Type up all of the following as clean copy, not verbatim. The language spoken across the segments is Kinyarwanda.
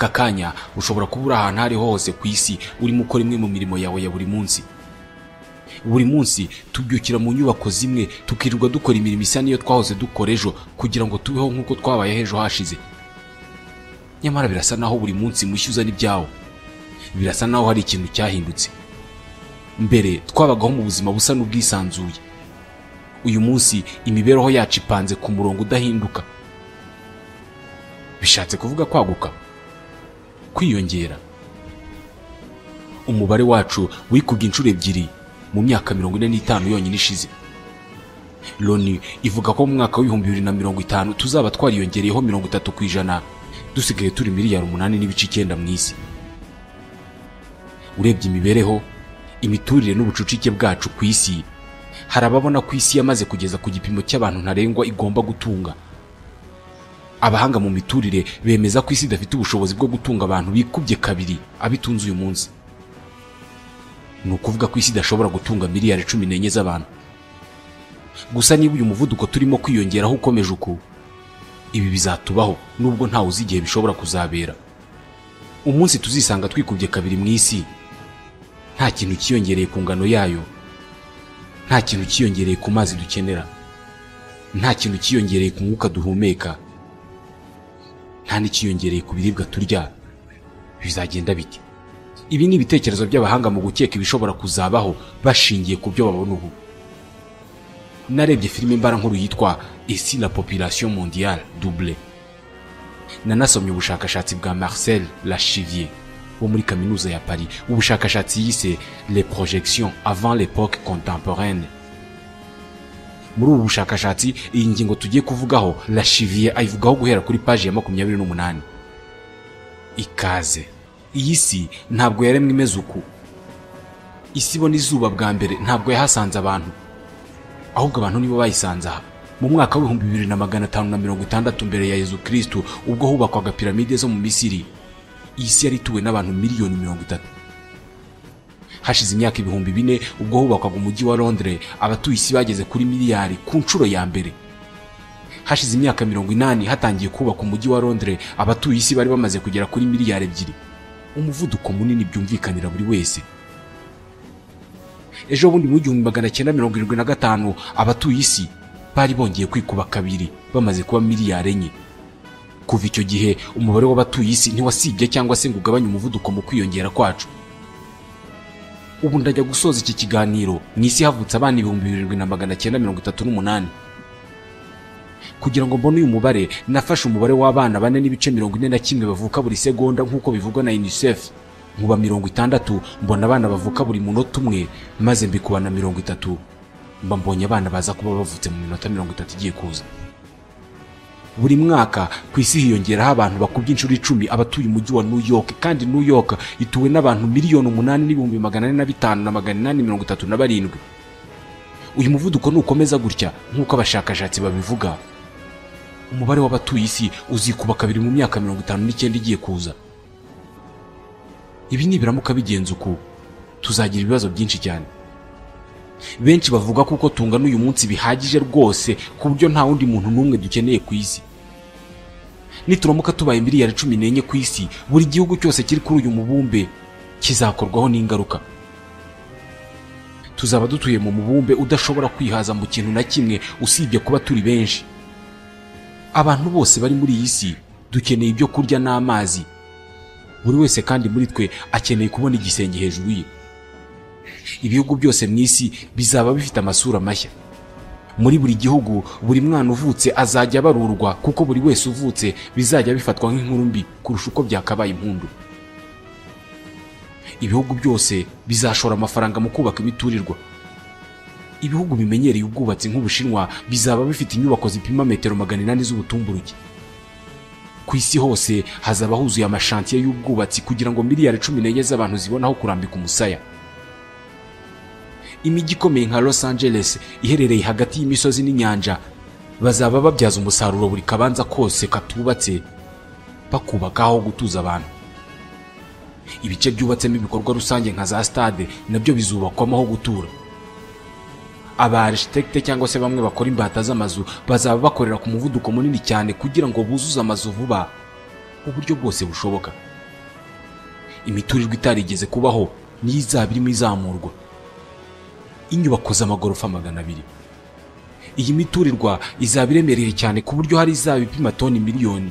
aka kanya ushobora kubura ahantu ari hose ku isi urimo ukora imwe mu mirimo yawe ya buri munsi. Buri munsi tubyukira mu nyubako zimwe tukirirwa dukora imirimo isa niyo twahoze dukora ejo kugira ngo tubeho nk'uko twabaye ejo hashize. Nyamara birasa naho buri munsi mushyuza n'ibyawo. Birasa naho hari ikintu cyahindutse. Mbere twabagaho mu buzima busa n'ubwisanzuye. Uyu munsi imibereho yacu ipanze ku murongo udahinduka. Bishatse kuvuga kwaguka, kwiyongera. Umubare wacu wikubye inshuro ebyiri mu myaka 45 yonyine ishize. Loni ivuga ko mu mwaka wa 2050 tuzaba twariyongereyeho 30% dusigaye turi miliyari 8.9 mu isi. Urebye imibereho, imiturire n'ubucucike bwacu ku isi, harababona ku isi yamaze kugeza ku gipimo cy'abantu ntarengwa igomba gutunga. Abahanga mu miturire bemeza ko isi idafite ubushobozi bwo gutunga abantu bikubye kabiri abitunze uyu munsi. Ni ukuvuga ko isi idashobora gutunga miliyari 14 z'abantu. Gusa niba uyu muvuduko turimo kwiyongeraho ukomeje uko, ibi bizatubaho nubwo ntawe uzi igihe bishobora kuzabera. Umunsi tuzisanga twikubye kabiri mu isi, nta kintu kiyongereye ku ngano yayo, nta kintu kiyongereye ku mazi dukenera, nta kintu kiyongereye ku mwuka duhumeka, nta n'ikiyongereye ku biribwa turya. Bizagenda bite? Ibi ni ibitekerezo by'abahanga mu gukeka ibishobora kuzabaho bashingiye ku byo babona ubu. Narebye filime mbara nkuru yitwa Et si la population mondiale doublait. Nanasomye ubushakashatsi bwa Marcel Lachivier wo muri kaminuza ya Paris. Ubushakashatsi yise Les projections avant l'époque contemporaine. Muri ubu bushakashatsi iyi ngingo tugiye kuvugaho Lachivier ayivugaho guhera kuri page ya 28. Ikaze. Iyi si ntabwo yaremwe imeze uku. Isi ibona izuba bwa mbere ntabwo yahasanze abantu, ahubwo abantu nibo bayisanze aha. Mu mwaka wa 2560 mbere ya Yezu Kristo, ubwo hubakwaga piramide zo mu Misiri, iyi si yari ituwe n'abantu miliyoni 30. Hashize imyaka 4000 ubwo hubakwaga umujyi wa Londres, abatuye isi bageze kuri miliyari ku nshuro ya mbere. Hashize imyaka 80 hatangiye kubaka umujyi wa Londres, abatuye isi bari bamaze kugera kuri miliyari 2. Umuvuduko munini byumvikanira buri wese. Ejo bundi mu 1975 abatuye isi bari bongeye kwikuba kabiri bamaze kuba miliyari 4. Kuva icyo gihe umubare w'abatuye isi ntiwasibye cyangwa se ngo ugabanye umuvuduko mu kwiyongera kwacu. Ubu ndajya gusoza iki kiganiro mu isi havutse abana 7938. Kugira ngo mbone uyu mubare nafashe umubare w'abana 4.41 bavuka buri segonda nk'uko bivugwa na UNICEF. Nkuba 60 mbona abana bavuka buri munota umwe, maze mbikuba na 30 mba mbonye abana baza kuba bavutse mu minota 30 igiye kuza. Buri mwaka ku isi hiyongeraho abantu bakubye inshuro 10 abatuye umujyi wa New York, kandi New York ituwe n'abantu 8,835,837. Uyu muvuduko nukomeza gutya nk'uko abashakashatsi babivuga, umubare w'abatuye isi uzikuba kabiri mu myaka 59 igiye kuza. Ibi nibiramuka bigenze uko, tuzagira ibibazo byinshi cyane. Benshi bavuga kuko tungana uyu munsi bihagije rwose ku buryo nta wundi muntu n'umwe dukeneye ku isi. Nituramuka tubaye miliyari 14 ku isi, buri gihugu cyose kiri kuri uyu mubumbe kizakorwaho n'ingaruka. Tuzaba dutuye mu mubumbe udashobora kwihaza mu kintu na kimwe usibye kuba turi benshi. Abantu bose bari muri iyi si dukeneye ibyo kurya n'amazi. Buri wese kandi muri twe akeneye kubona igisenge hejuru ye. Ibihugu byose mu isi bizaba bifite amasura mashya. Muri buri gihugu buri mwana uvutse azajya barurwa, kuko buri wese uvutse bizajya bifatwa nk'inkuru mbi kurusha uko byakabaye impundu. Ibihugu byose bizashora amafaranga mu kubaka imiturirwa. Ibihugu bimenyereye ubwubatsi nk'Ubushinwa bizaba bifite inyubako zipima metero 800 z'ubutumburuke. Ku isi hose hazaba huzuye amashantiye y'ubwubatsi kugira ngo miliyari 14 z'abantu zibonaho kurambika umusaya. Imijyi ikomeye nka Los Angeles iherereye hagati y'imisozi n'inyanja bazaba babyaza umusaruro buri kabanza kose katubatse bakubaka aho gutuza abantu. Ibice byubatsemo ibikorwa rusange nka za stade nabyo bizubakwamo aho gutura. Aba architecte cyangwa se bamwe bakora imbata z'amazu bazaba bakorera ku muvuduko munini cyane kugira ngo buzuze amazu vuba mu buryo bwose bushoboka. imiturirwa itarigeze kubaho niyo izaba irimo izamurwa, inyubako z'amagorofa 200. Iyi miturirwa izaba iremereye cyane ku buryo hari izaba ipima toni miliyoni.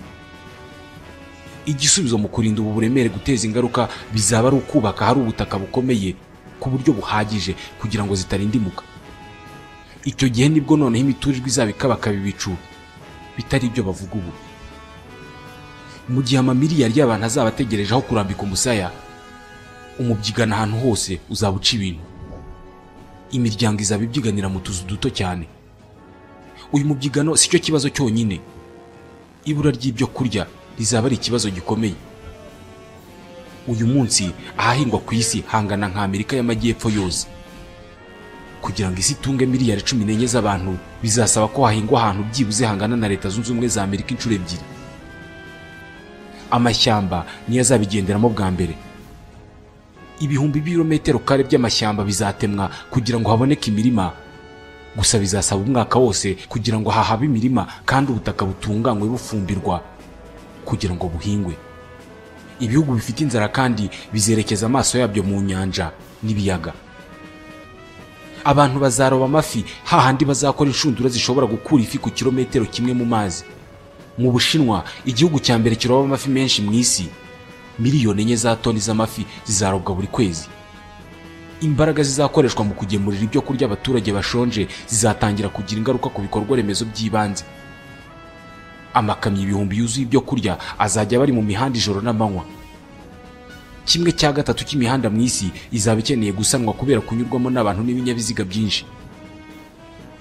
Igisubizo mu kurinda ubu buremere guteza ingaruka bizaba ari ukubaka hari ubutaka bukomeye ku buryo buhagije kugira ngo zitarindimuka. Icyo gihe nibwo noneho imiturirwa izaba ikabakaba ibicu bitari ibyo bavuga ubu. Mu gihe amamiliyari y'abantu azaba ategereje aho kurambika umusaya, umubyigana ahantu hose uzaba uca ibintu. Imiryango izaba ibyiganira mu tuzu duto cyane. Uyu mubyigano si cyo kibazo cyonyine. Ibura ry'ibyo kurya rizaba ari ikibazo gikomeye. Uyu munsi ahahingwa ku isi hangana nka Amerika y'Amajyepfo yose. Kugira ngo isi itunge miliyari 14 z'abantu bizasaba ko hahingwa ahantu byibuze hangana na Leta Zunze Ubumwe za Amerika inshuro 2. Amashyamba niyo azabigenderamo bwa mbere. Ibihumbi birometero kare by'amashyamba bizatemwa kugira ngo haboneke imirima. Gusa bizasaba umwaka wose kugira ngo hahabe imirima kandi ubutaka butunganywe bufumbirwa kugira ngo buhingwe. Ibihugu bifite inzara kandi bizerekeza amaso yabyo mu nyanja n'ibiyaga. Abantu bazaroba amafi hahandi bazakora inshundura zishobora gukura ifi ku kilometero kimwe mu mazi. Mu Bushinwa, igihugu cya mbere kiroba amafi menshi mu isi, miliyoni 4 za toni z'amafi zizarobwa buri kwezi. Imbaraga zizakoreshwa mu kugemurira ibyo kurya abaturage bashonje zizatangira kugira ingaruka ku bikorwa remezo by'ibanze. Amakamyo ibihumbi yuzuye ibyo kurya azajya bari mu mihanda ijoro n'amanywa. 1/3 cy'imihanda mu isi izaba ikeneye gusanwa kubera kunyurwamo n'abantu n'ibinyabiziga byinshi.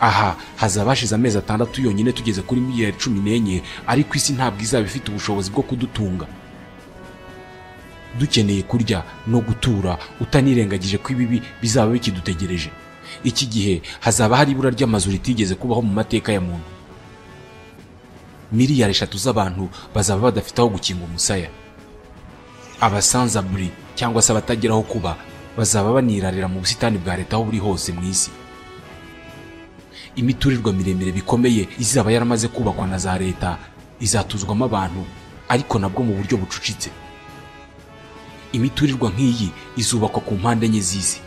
Aha hazaba hashize amezi 6 yonyine tugeze kuri miliyari 14, ariko isi ntabwo izaba ifite ubushobozi bwo kudutunga. Dukeneye kurya no gutura utanirengagije ko ibibi bizaba bikidutegereje. Iki gihe hazaba hari ibura ry'amazu ritigeze kubaho mu mateka ya muntu. Miliyari 3 z'abantu bazaba badafite aho gukinga umusaya. Abasanzaburi cyangwa se abatageraho kuba bazaba banirarira mu busitani bwa leta aho buri hose mu isi. Imiturirwa miremire bikomeye izaba yaramaze kubakwa na za leta izatuzwamo abantu, ariko nabwo mu buryo bucucitse. Imiturirwa nk'iyi izubakwa ku mpande enye z'isi.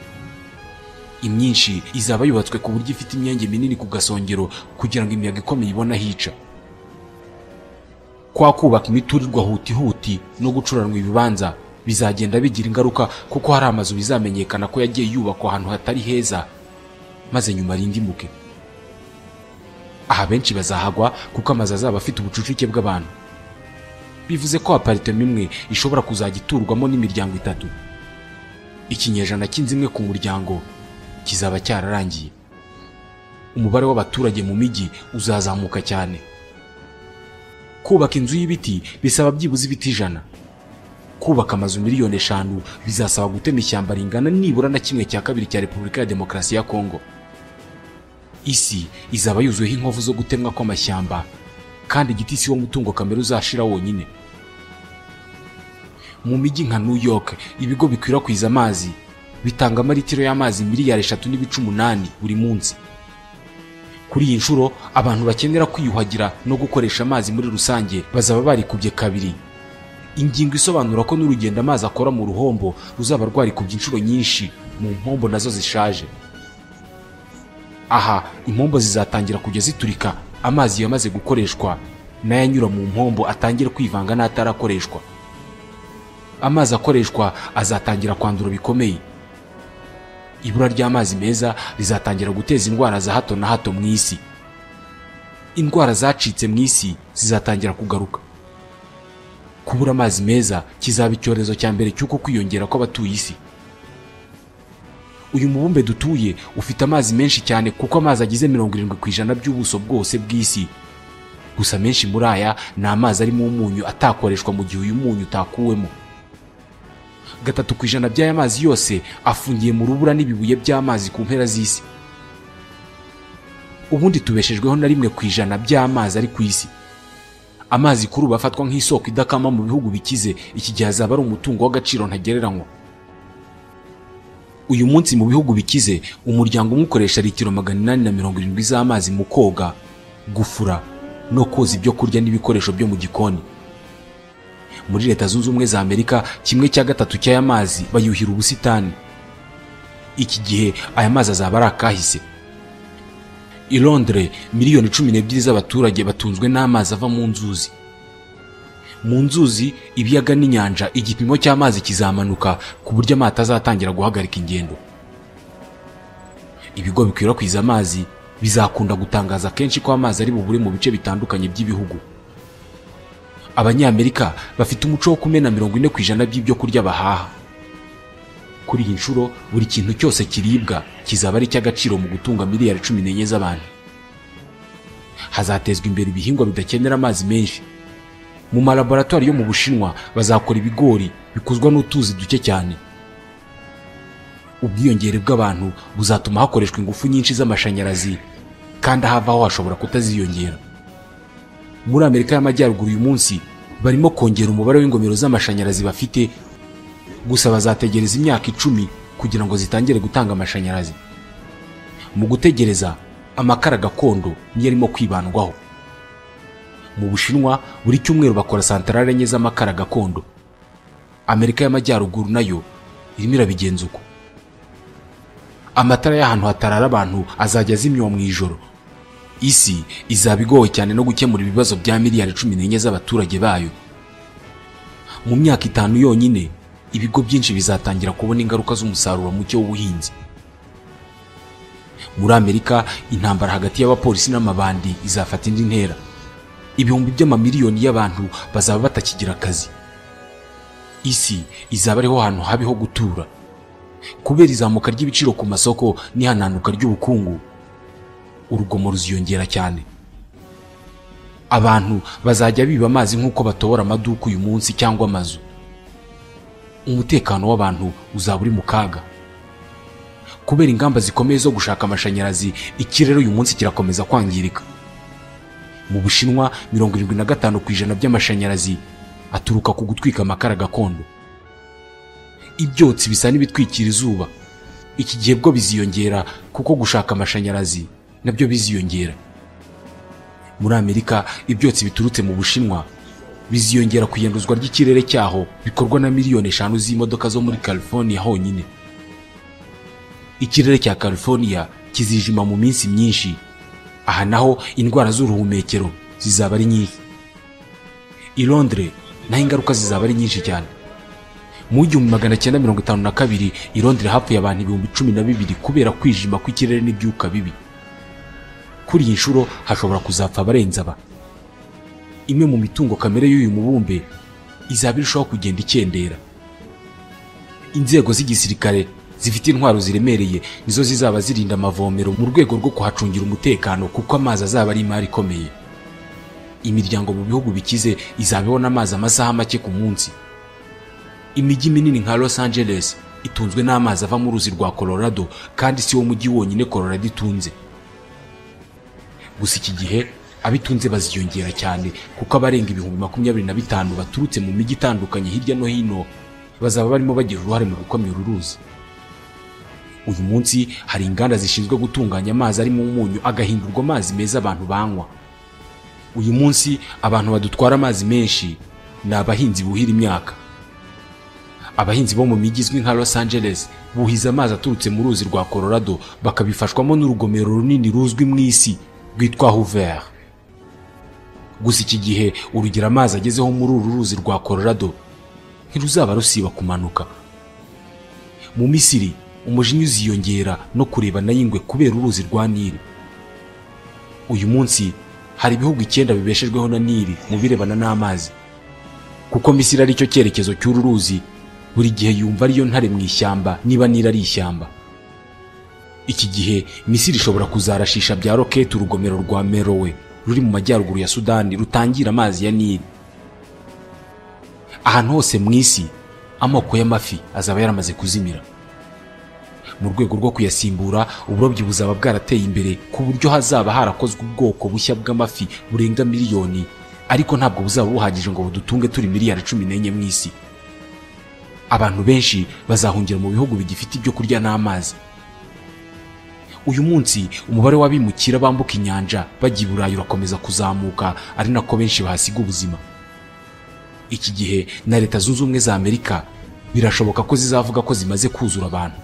Imyinshi izaba yubatswe ku buryo ifite imyenge minini ku gasongero kugira ngo imiyaga ikomeye ibona hica. Kwa kubaka imiturirwa huti no gucuranwa ibibanza bizagenda bigira ingaruka kuko hari amazu bizamenyekana ko yagiye yubakwa ahantu hatari heza maze nyuma rindimuke. Aha benshi bazahagwa kuko amazu azaba afite ubucucike bw'abantu. Bivuze ko apartment imwe ishobora kuzagiturwamo n'imiryango 3. Ikinyejana cy'inzimwe ku muryango kizaba cyararangiye. Umubare w'abaturage mu migi uzazamuka cyane. Kubaka inzu y'ibiti bisaba byibuze ibiti 100. Kubaka amazu miliyoni 5 bizasaba gutema ishyamba ringana nibura na 1/2 cya Repubulika ya Demokarasi ya Kongo. Isi izaba yuzuyeho inkovu zo gutemwa kw'amashyamba, kandi igiti si wo mutungo kamere uzashira wonyine. Mu migi nka New York, ibigo bikwirakwiza amazi bitanga amaritiro y'amazi miliyari 3.8 buri munsi. Kuri iyi nshuro abantu bakenera kwiyuhagira no gukoresha amazi muri rusange bazaba barikubye 2. Ingingo isobanura ko n'urugendo amazi akora mu ruhombo ruzaba rwarikubye inshuro nyinshi mu mpombo nazo zishaje. Aha impombo zizatangira kujya ziturika amazi yamaze gukoreshwa n'ayanyura mu mpombo atangira kwivanga n'atarakoreshwa. Amazi akoreshwa azatangira kwandura bikomeye. Ibura ry'amazi meza rizatangira guteza indwara za hato na hato mu isi. Indwara zacitse mu isi zizatangira kugaruka. Kubura amazi meza kizaba icyorezo cya mbere cy'uko kwiyongera kw'abatuye isi. Uyu mubumbe dutuye ufite amazi menshi cyane kuko amazi agize 70% by'ubuso bwose bw'isi. Gusa menshi muri aya ni amazi arimo umunyu atakoreshwa mu gihe uyu munyu utakuwemo. 3% by'aya mazi yose afungiye mu rubura n'ibibuye by'amazi ku mpera z'isi. Ubundi tubeshejweho na 1% by'amazi ari ku isi. Amazi kuri ubu afatwa nk'isoko idakama mu bihugu bikize, iki gihe azaba ari umutungo w'agaciro ntagereranywa. Uyu munsi mu bihugu bikize umuryango umukoresha litiro 870 z'amazi mu koga, gufura no koza ibyo kurya n'ibikoresho byo mu gikoni. muri Leta Zunze Ubumwe za Amerika 1/3 cy'aya mazi bayuhira ubusitani. Iki gihe aya mazi azaba ari akahise. I Londres miliyoni 12 z'abaturage batunzwe n'amazi ava mu nzuzi. Mu nzuzi, ibiyaga n'inyanja, igipimo cy'amazi kizamanuka ku buryo amato azatangira guhagarika ingendo. Ibigo bikwirakwiza amazi bizakunda gutangaza kenshi ko amazi ari bubure mu bice bitandukanye by'ibihugu. Abanyamerika bafite umuco wo kumena 40% by'ibyo kurya bahaha. Kuri iyi nshuro buri kintu cyose kiribwa kizaba ari cy'agaciro mu gutunga miliyari 14 z'abantu. Hazatezwa imbere ibihingwa bidakenera amazi menshi. Mu malaboratoire yo mu Bushinwa bazakora ibigori bikuzwa n'utuzi duke cyane. Ubwiyongere bw'abantu buzatuma hakoreshwa ingufu nyinshi z'amashanyarazi kandi ahavaho hashobora kutaziyongera. Muri Amerika y'Amajyaruguru uyu munsi barimo kongera umubare w'ingomero z'amashanyarazi bafite, gusa bazategereza imyaka 10 kugira ngo zitangire gutanga amashanyarazi. Mu gutegereza, amakara gakondo niyo arimo kwibandwaho. Mu Bushinwa buri cyumweru bakora santarare enye z'amakara gakondo. Amerika y'Amajyaruguru nayo irimo irabigenza uko. Amatara y'ahantu hatarara abantu azajya azimywa mu ijoro. Isi izaba igowe cyane no gukemura ibibazo bya miliyari 14 z'abaturage bayo. Mu myaka 5 yonyine ibigo byinshi bizatangira kubona ingaruka z'umusaruro muke w'ubuhinzi. Muri Amerika intambara hagati y'abapolisi n'amabandi izafata indi ntera. Ibihumbi by'amamiliyoni y'abantu bazaba batakigira akazi. Isi izaba ariho hantu habiho gutura. Kubera izamuka ry'ibiciro ku masoko n'ihananuka ry'ubukungu, urugomo ruziyongera cyane. Abantu bazajya biba amazi nk'uko batobora amaduka uyu munsi cyangwa amazu. Umutekano w'abantu uzaba uri mu kaga. Kubera ingamba zikomeye zo gushaka amashanyarazi, ikirere uyu munsi kirakomeza kwangirika. Mu Bushinwa 75% by'amashanyarazi aturuka ku gutwika amakara gakondo. Ibyotsi bisa n'ibitwikira izuba. Iki gihe bwo biziyongera kuko gushaka amashanyarazi nabyo biziyongera. Muri Amerika ibyotsi biturutse mu Bushinwa biziyongera ku iyanduzwa ry'ikirere cyaho bikorwa na miliyoni 5 z'imodoka zo muri California honyine. Ikirere cya California kizijima mu minsi myinshi. Aha naho indwara z'uruhumekero zizaba ari nyinshi. I Londres naho ingaruka zizaba ari nyinshi cyane. Mu 1952 I Londres hapfuye abantu 12,000 kubera kwijima kw'ikirere n'ibyuka bibi. Kuri iyi nshuro hashobora kuzapfa abarenze aba. Imwe mu mitungo kamere y'uyu mubumbe izaba irushaho kugenda ikendera. Inzego z'igisirikare zifite intwaro ziremereye nizo zizaba zirinda amavomero mu rwego rwo kuhacungira umutekano kuko amazi azaba ari imari ikomeye. Imiryango mu bihugu bikize izabibona amazi amasaha make ku munsi. Imijyi minini nka Los Angeles itunzwe n'amazi ava mu ruzi rwa Colorado kandi si wo mujyi wonyine Colorado itunze. Gusa iki gihe abitunze baziyongera cyane kuko abarenga 25,000 baturutse mu mijyi itandukanye hirya no hino bazaba barimo bagira uruhare mu gukomera uruzi. Uyu munsi hari inganda zishinzwe gutunganya amazi ari mu munyu agahindurwa amazi meza abantu banywa. Uyu munsi abantu badutwara amazi menshi ni abahinzi buhira imyaka. Abahinzi bo mu mijyi izwi nka Los Angeles buhiza amazi aturutse mu ruzi rwa Colorado bakabifashwamo n'urugomero runini ruzwi mu isi rwitwa Hoover. Gusa iki gihe urugero amazi agezeho muri uru ruzi rwa Colorado ntiruzaba rusiba kumanuka. Mu Misiri umujinya uziyongera no kurebana y'ingwe kubera uruzi rwa Nili. Uyu munsi hari ibihugu 9 bibeshejweho na Nili mu birebana n'amazi. Kuko Misiri ari cyo cyerekezo cy'uru ruzi, buri gihe yumva ariyo ntare mu ishyamba niba Nili ari ishyamba. Iki gihe Misiri ishobora kuzarashisha bya roketi urugomero rwa Merowe ruri mu majyaruguru ya Sudani rutangira amazi ya Nili. Ahantu hose mu isi amoko y'amafi azaba yaramaze kuzimira. Mu rwego rwo kuyasimbura, uburobyi buzaba bwarateye imbere ku buryo hazaba harakozwe ubwoko bushya bw'amafi burenga miliyoni, ariko ntabwo buzaba buhagije ngo budutunge turi miliyari 14 mu isi. Abantu benshi bazahungira mu bihugu bigifite ibyo kurya n'amazi. Uyu munsi umubare w'abimukira bambuka inyanja bajya i Burayi urakomeza kuzamuka, ari nako benshi bahasiga ubuzima. iki gihe na Leta Zunze Ubumwe za Amerika birashoboka ko zizavuga ko zimaze kuzura abantu.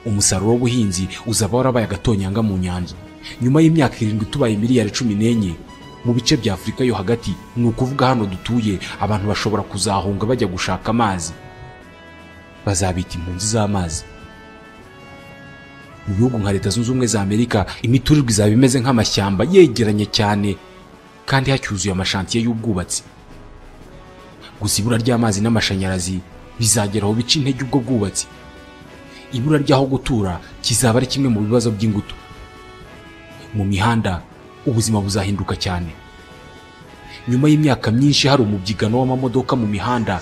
Umusaruro w'ubuhinzi uzaba warabaye agatonyanga mu nyanja. Nyuma y'imyaka 7 tubaye miliyari 14 mu bice bya Afurika yo hagati, ni ukuvuga hano dutuye, abantu bashobora kuzahunga bajya gushaka amazi. Bazabita impunzi z'amazi. Mu bihugu nka Leta Zunze Ubumwe za Amerika, imiturirwa izaba imeze nk'amashyamba yegeranye cyane kandi hacyuzuye amashantiye y'ubwubatsi. Gusa ibura ry'amazi n'amashanyarazi bizageraho bica intege ubwo bwubatsi. Ibura ry'aho gutura kizaba ari kimwe mu bibazo by'ingutu. Mu mihanda ubuzima buzahinduka cyane. Nyuma y'imyaka myinshi hari umubyigano w'amamodoka mu mihanda,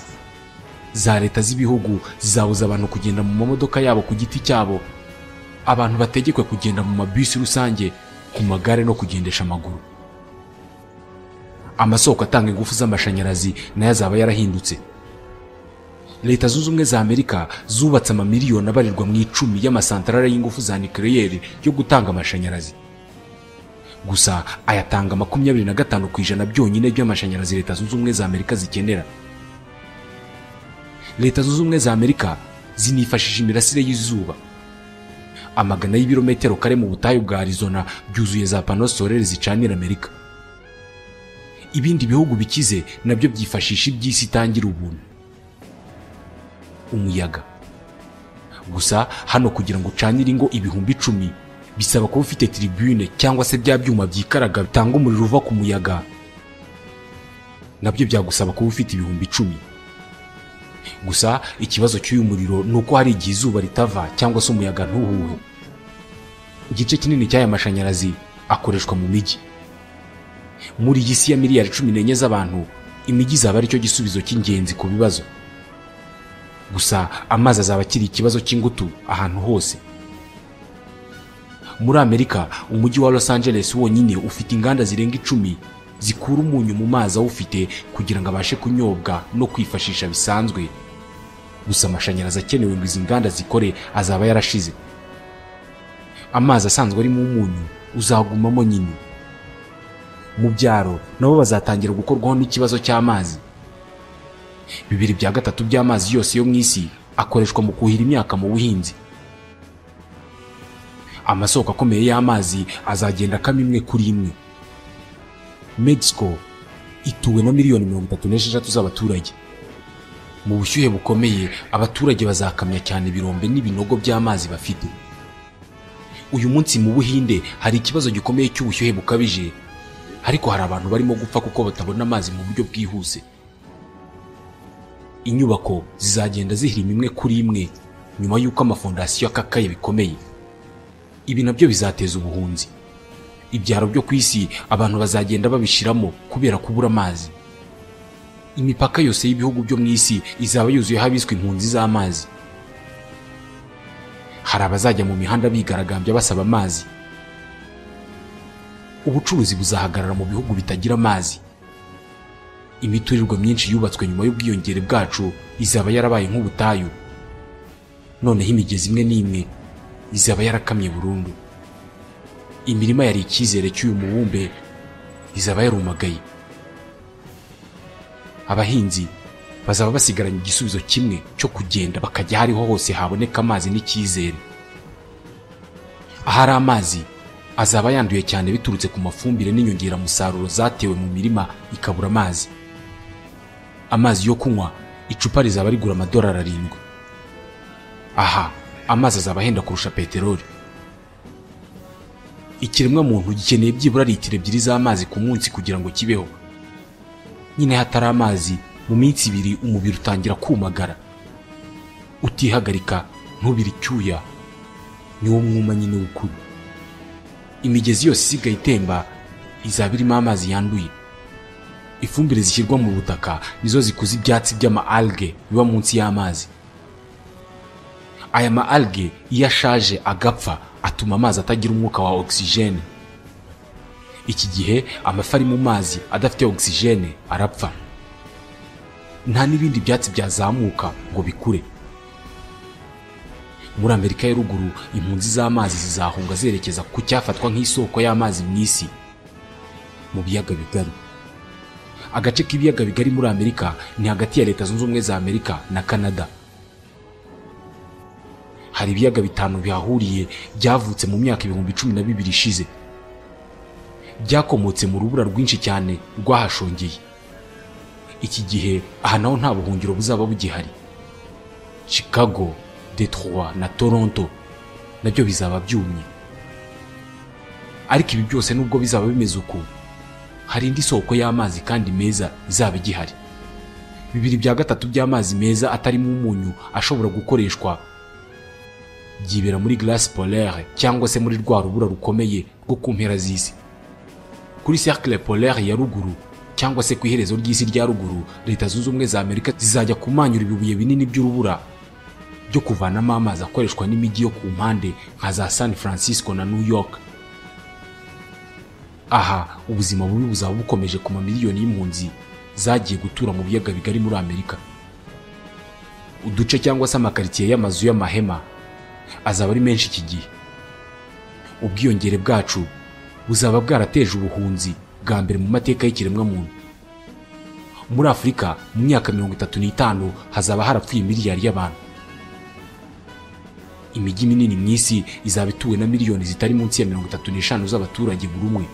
za leta z'ibihugu zizabuza abantu kugenda mu mamodoka yabo ku giti cyabo. Abantu bategekwe kugenda mu mabisi rusange, ku magare no kugendesha amaguru. Amasoko atanga ingufu z'amashanyarazi nayo azaba yarahindutse. Leta Zunze Ubumwe za Amerika zubatse amamiliyoni abarirwa mu 10 y'amasantarare y'ingufu za nucleaire yo gutanga amashanyarazi. Gusa ayatanga 25% byonyine by'amashanyarazi Leta Zunze Ubumwe za Amerika zikenera. Leta Zunze Ubumwe za Amerika zinifashisha imirasire y'izuba. Amagana y'ibirometero kare mu butayu bwa Arizona byuzuye za panneaux solaires zicanira Amerika. Ibindi bihugu bikize nabyo byifashisha iby'isi itangira ubuntu. Umuyaga. Gusa hano kugira ngo ucanire ingo 10,000 bisaba kuba ufite tribune cyangwa se bya byuma byikaraga bitanga umuriro uva ku muyaga. Nabyo byagusaba kuba ufite 10,000. Gusa ikibazo cy'uyu muriro nuko hari igihe izuba ritava cyangwa se umuyaga ntuhuhe. Igice kinini cy'aya mashanyarazi akoreshwa mu miji. Muri iyi si ya miliyari 14 z'abantu, imijyi izaba ari cyo gisubizo cy'ingenzi ku bibazo. Gusa amazi azaba akiri ikibazo cy'ingutu ahantu hose. Muri Amerika, umujyi wa Los Angeles wonyine ufite inganda zirenga 10 zikura umunyu mu mazi awufite kugira ngo abashe kunyobwa no kwifashisha bisanzwe. Gusa amashanyarazi akenewe ngo izi nganda zikore azaba yarashize. Amazi asanzwe ari mu munyu uzagumamo nyine. Mu byaro nabo bazatangira gukorwaho n'ikibazo cy'amazi. 2/3 by'amazi yose yo mu isi akoreshwa mu kuhira imyaka mu buhinzi. Amasoko akomeye y'amazi azagenda kama imwe kuri imwe. Mexico ituwe na miliyoni 36 z'abaturage. Mu bushyuhe bukomeye abaturage bazakamya cyane ibirombe n'ibinogo by'amazi bafite. Uyu munsi mu Buhinde hari ikibazo gikomeye cy'ubushyuhe bukabije, ariko hari abantu barimo gupfa kuko batabona amazi mu buryo bwihuse. Inyubako zizagenda zihirima imwe kuri imwe nyuma y'uko amafondasiyo akakaye bikomeye. Ibi nabyo bizateza ubuhunzi. Ibyaro byo ku isi abantu bazagenda babishiramo kubera kubura amazi. Imipaka yose y'ibihugu byo mu isi izaba yuzuye habiswe impunzi z'amazi. Hari abazajya mu mihanda bigaragambya basaba amazi. Ubucuruzi buzahagarara mu bihugu bitagira amazi. Imiturirwa myinshi yubatswe nyuma y'ubwiyongere bwacu izaba yarabaye nk'ubutayu. Noneho imigezi imwe n'imwe izaba yarakamye burundu. Imirima yari icyizere cy'uyu mubumbe izaba yarumagaye. Abahinzi bazaba basigaranye igisubizo kimwe cyo kugenda bakajya hariho hose haboneka amazi n'icyizere. Ahari amazi azaba yanduye cyane biturutse ku mafumbire n'inyongeramusaruro zatewe mu mirima ikabura amazi. Amazi yo kunywa icupa rizaba rigura $7. Aha amazi azaba ahenda kurusha peteroli. Ikiremwa muntu gikeneye byibura litiro 2 z'amazi ku munsi kugira ngo kibeho. Nyine hatari amazi mu minsi 2 umubiri utangira kumagara. Utihagarika ntubiri cyuya, niwo mwuma nyine w'ukuri. Imigezi yose isigaye itemba izaba irimo amazi yanduye. Ifumbire zishyirwa mu butaka nizo zikuza ibyatsi by'ama-alge biba munsi y'amazi. Aya ma-alge iyo ashaje agapfa atuma amazi atagira umwuka wa oxygene. Iki gihe amafi ari mu mazi adafite oxygene arapfa. Nta n'ibindi byatsi byazamuka ngo bikure. Muri Amerika ya ruguru impunzi z'amazi zizahunga zerekeza ku cyafatwa nk'isoko y'amazi mu isi, mu biyaga bigari. agace k'ibiyaga bigari muri Amerika ni hagati ya Leta Zunze Ubumwe za Amerika na Canada. Hari ibiyaga bitanu bihahuriye byavutse mu myaka 2012 ishize, byakomotse mu rubura rwinshi cyane rwahashongeye. Iki gihe aha naho nta buhungiro buzaba bugihari. Chicago, Detroit na Toronto nabyo bizaba byumye. Ariko ibi byose nubwo bizaba bimeze uko, hari indi soko y'amazi kandi meza izaba igihari. 2/3 by'amazi meza atarimo umunyu ashobora gukoreshwa byibera muri glace polaire cyangwa se muri rwa rubura rukomeye rwo ku mpera z'isi. Kuri cercle polaire ya ruguru cyangwa se ku iherezo ry'isi rya ruguru, Leta Zunze Ubumwe za Amerika zizajya kumanyura ibibuye binini by'urubura byo kuvanamo amazi akoreshwa n'imijyi yo ku mpande nka za San Francisco na New York. Aha ubuzima bubi buzaba bukomeje ku mamiliyoni y'impunzi zagiye gutura mu biyaga bigari muri Amerika. Uduce cyangwa se amakaritsiye y'amazu y'amahema azaba ari menshi iki gihe. Ubwiyongere bwacu buzaba bwarateje ubuhunzi bwa mbere mu mateka y'ikiremwa muntu. Muri Afurika mu myaka 35 hazaba harapfuye miliyari y'abantu. Imijyi minini mu isi izaba ituwe na miliyoni zitari munsi ya 35 z'abaturage buri umwe.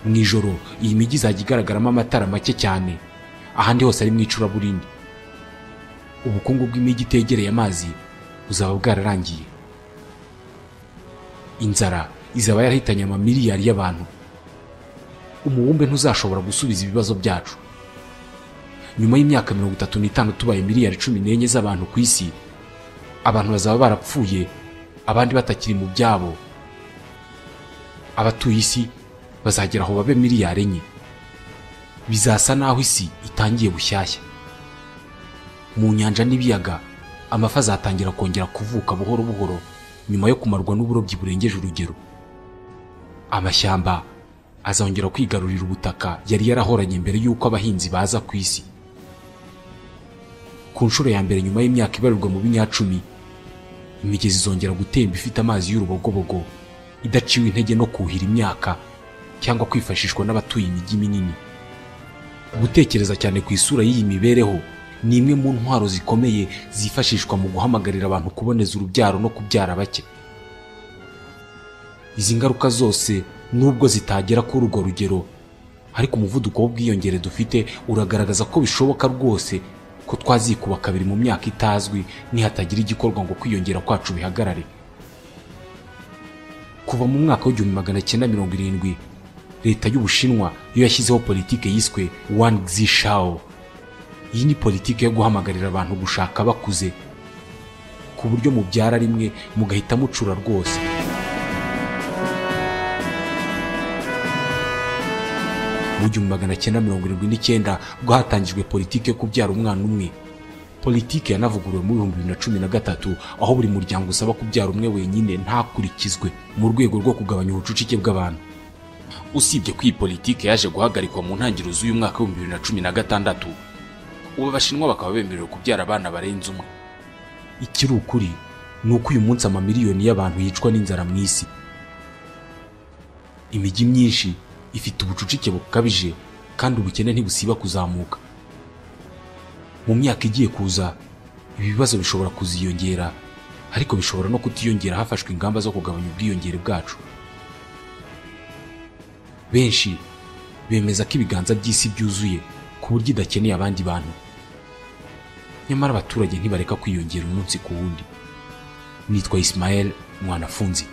Mu ijoro iyi mijyi izajya igaragaramo amatara make cyane, ahandi hose ari mu icuraburindi. Ubukungu bw'imijyi itegereye amazi buzaba bwararangiye. Inzara izaba yarahitanye amamiliyari y'abantu. Umubumbe ntuzashobora gusubiza ibibazo byacu. Nyuma y'imyaka 35 tubaye miliyari 14 z'abantu ku isi, abantu bazaba barapfuye, abandi batakiri mu byabo. Abatuye isi bazagera aho babe miliyari 4. Bizasa naho isi itangiye bushyashya. Mu nyanja n'ibiyaga amafi azatangira kongera kuvuka buhoro buhoro nyuma yo kumarwa n'uburobyi burengeje urugero. Amashyamba azongera kwigarurira ubutaka yari yarahoranye mbere y'uko abahinzi baza ku isi. Ku nshuro ya mbere nyuma y'imyaka ibarirwa mu binyacumi, imigezi izongera gutemba ifite amazi y'urubogobogo, idaciwe intege no kuhira imyaka cyangwa kwifashishwa n'abatuye imijyi minini. Gutekereza cyane ku isura y'iyi mibereho ni imwe mu ntwaro zikomeye zifashishwa mu guhamagarira abantu kuboneza urubyaro no kubyara bake. Izi ngaruka zose nubwo zitagera kuri urwo rugero, ariko umuvuduko w'ubwiyongere dufite uragaragaza ko bishoboka rwose ko twazikuba kabiri mu myaka itazwi nihatagira igikorwa ngo kwiyongera kwacu bihagarare. Kuva mu mwaka wa 1970, Leta y'Ubushinwa yo yashyizeho politike yiswe One Zishao. Iyi ni politike yo guhamagarira abantu gushaka bakuze, ku buryo mubyara rimwe mugahita mucura rwose. Mu 1979 bwo hatangijwe politike yo kubyara umwana umwe. Politike yanavuguruwe mu 2013 aho buri muryango usaba kubyara umwe wenyine ntakurikizwe mu rwego rwo kugabanya ubucucike bw'abantu. Usibye ko iyi politike yaje guhagarikwa mu ntangiriro z'uyu mwaka wa 2016, ubu Abashinwa bakaba bemerewe kubyara abana barenze umwe. Ikiri ukuri ni uko uyu munsi amamiliyoni y'abantu yicwa n'inzara mu isi. Imijyi myinshi ifite ubucucike bukabije kandi ubukene ntibusiba kuzamuka. Mu myaka igiye kuza ibi bibazo bishobora kuziyongera, ariko bishobora no kutiyongera hafashwe ingamba zo kugabanya ubwiyongere bwacu. Benshi bemeza ko ibiganza by'isi byuzuye ku buryo idakeneye abandi bantu. Nyamara abaturage ntibareka kwiyongera umunsi ku wundi. Nitwa Ismael Mwanafunzi.